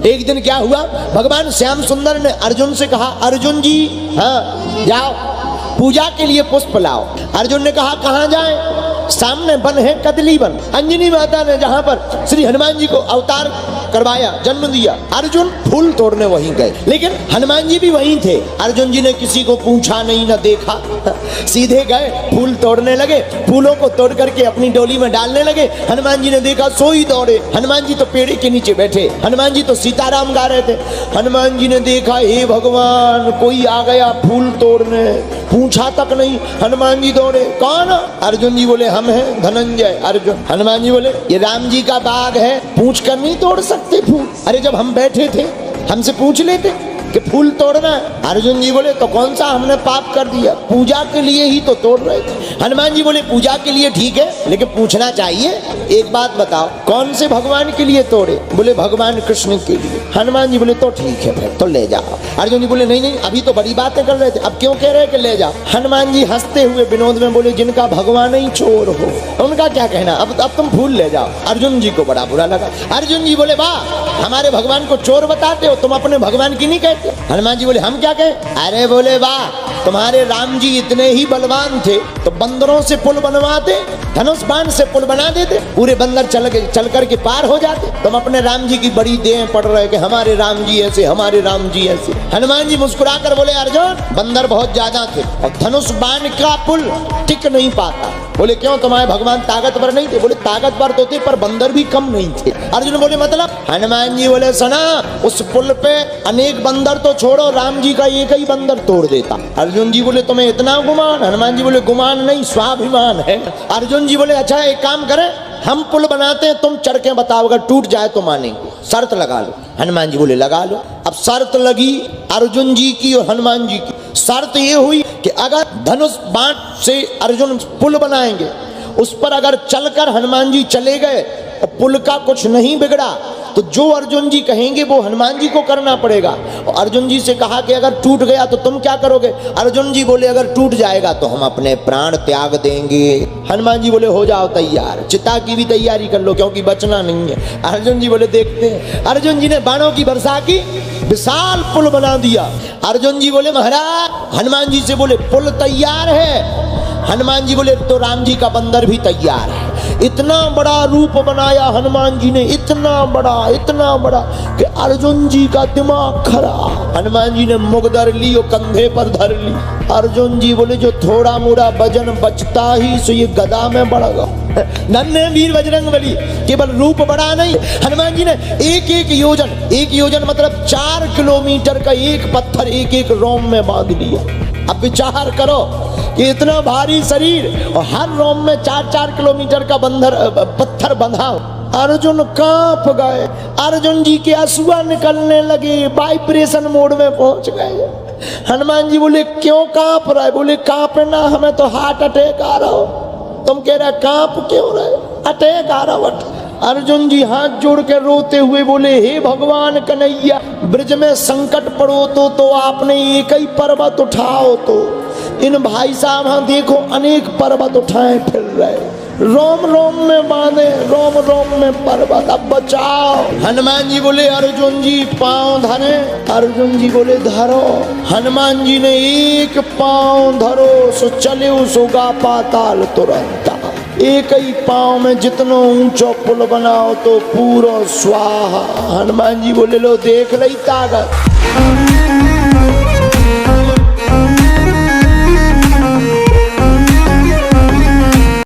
एक दिन क्या हुआ, भगवान श्याम सुंदर ने अर्जुन से कहा, अर्जुन जी हाँ जाओ पूजा के लिए पुष्प लाओ। अर्जुन ने कहा कहाँ जाएं? सामने वन है कदली वन, अंजनी माता ने जहाँ पर श्री हनुमान जी को अवतार करवाया, जन्म दिया। अर्जुन फूल तोड़ने वहीं गए, लेकिन हनुमान जी भी वहीं थे। अर्जुन जी ने किसी को पूछा नहीं न देखा, सीधे गए फूल तोड़ने लगे, फूलों को तोड़ करके अपनी डोली में डालने लगे। हनुमान जी ने देखा, सोई दौड़े। हनुमान जी तो पेड़ के नीचे बैठे, हनुमान जी तो सीताराम गा रहे थे। हनुमान जी ने देखा, हे भगवान कोई आ गया फूल तोड़ने, पूछा तक नहीं। हनुमान जी दौड़े, कौन? अर्जुन जी बोले हम हैं धनंजय। अर्जुन, हनुमान जी बोले ये राम जी का बाग है, पूछ कर नहीं तोड़ सकते फूल? अरे जब हम बैठे थे हमसे पूछ लेते कि फूल तोड़ना है। अर्जुन जी बोले तो कौन सा हमने पाप कर दिया, पूजा के लिए ही तो तोड़ रहे थे। हनुमान जी बोले पूजा के लिए ठीक है, लेकिन पूछना चाहिए। एक बात बताओ कौन से भगवान के लिए तोड़े? बोले भगवान कृष्ण के लिए। हनुमान जी बोले तो ठीक है फिर तो ले जाओ। अर्जुन जी बोले नहीं नहीं अभी तो बड़ी बातें कर रहे थे, अब क्यों कह रहे कि ले जाओ? हनुमान जी हंसते हुए विनोद में बोले जिनका भगवान ही चोर हो उनका क्या कहना, अब तुम फूल ले जाओ। अर्जुन जी को बड़ा बुरा लगा। अर्जुन जी बोले वाह हमारे भगवान को चोर बताते हो, तुम अपने भगवान की नहीं कहते? हनुमान जी बोले हम क्या कहें? अरे बोले वाह तुम्हारे राम जी इतने ही बलवान थे तो बंदरों से पुल बनवाते, धनुष बाण से पुल बना देते, पूरे बंदर चल कर के पार हो जाते। तुम अपने राम जी की बड़ी देह पड़ रहे कि हमारे राम जी ऐसे, हमारे राम जी ऐसे। हनुमान जी मुस्कुरा कर बोले अर्जुन बंदर बहुत ज्यादा थे और धनुष बाण का पुल टिक नहीं पाता। बोले क्यों तुम्हारे भगवान ताकतवर नहीं थे? बोले ताकतवर तो थे पर बंदर भी कम नहीं थे। अर्जुन बोले मतलब? हनुमान जी बोले सुना उस पुल पे अनेक बंदर तो छोड़ो, राम जी का एक ही बंदर तोड़ देता। अर्जुन जी बोले तुम्हें इतना गुमान? हनुमान जी बोले गुमान नहीं स्वाभिमान है। अर्जुन जी बोले अच्छा एक काम करें हम पुल बनाते हैं, तुम चढ़ के बताओ अगर टूट जाए तो मानेंगे, शर्त लगा लो। हनुमान जी बोले लगा लो। अब शर्त लगी अर्जुन जी की और हनुमान जी की। शर्त ये हुई कि अगर धनुष बाण से अर्जुन पुल बनाएंगे, उस पर अगर चलकर हनुमान जी चले गए और पुल का कुछ नहीं बिगड़ा तो जो अर्जुन जी कहेंगे वो हनुमान जी को करना पड़ेगा। और अर्जुन जी से कहा कि अगर टूट गया तो तुम क्या करोगे? अर्जुन जी बोले अगर टूट जाएगा तो हम अपने प्राण त्याग देंगे। हनुमान जी बोले हो जाओ तैयार, चिता की भी तैयारी कर लो क्योंकि बचना नहीं है। अर्जुन जी बोले देखते हैं। अर्जुन जी ने बाणों की वर्षा की, विशाल पुल बना दिया। अर्जुन जी बोले महाराज, हनुमान जी से बोले पुल तैयार है। हनुमान जी बोले तो राम जी का बंदर भी तैयार है। इतना बड़ा रूप बनाया हनुमान जी ने, इतना बड़ा कि अर्जुन जी का दिमाग खराब। हनुमान जी ने मुग धर ली और कंधे पर धर ली। अर्जुन जी बोले जो थोड़ा मोड़ा वजन बचता ही सो ये गदा में बढ़ गया। नन्हे वीर बजरंगबली, केवल रूप बड़ा नहीं, हनुमान जी ने एक योजन मतलब 4 किलोमीटर का एक पत्थर एक रोम में बांध लिया। अब विचार करो कि इतना भारी शरीर और हर रोम में 4-4 किलोमीटर का पत्थर बंधा। अर्जुन कांप गए, अर्जुन जी के आंसुआ निकलने लगे, वाइब्रेशन मोड में पहुंच गए। हनुमान जी बोले क्यों कांप रहा है? बोले कांपना हमें तो हार्ट अटैक आ रहा हो, तुम कह रहे कांप क्यों रहे? अटैक आ रहा हो। अर्जुन जी हाथ जोड़ के रोते हुए बोले हे भगवान कन्हैया, ब्रज में संकट पड़ो तो आपने एक ही पर्वत उठाओ। तो इन भाई साहब हाँ देखो अनेक पर्वत उठाए फिर रहे, रोम रोम में बांधे, रोम रोम में पर्वत, अब बचाओ। हनुमान जी बोले अर्जुन जी पांव धरे। अर्जुन जी बोले धरो। हनुमान जी ने एक पांव धरो सो चले सोगा पाताल तुरंत। एक ही पांव में जितनो ऊंचो पुल बनाओ तो पूरा स्वाहा। हनुमान जी बोले लो देख रही ताकत।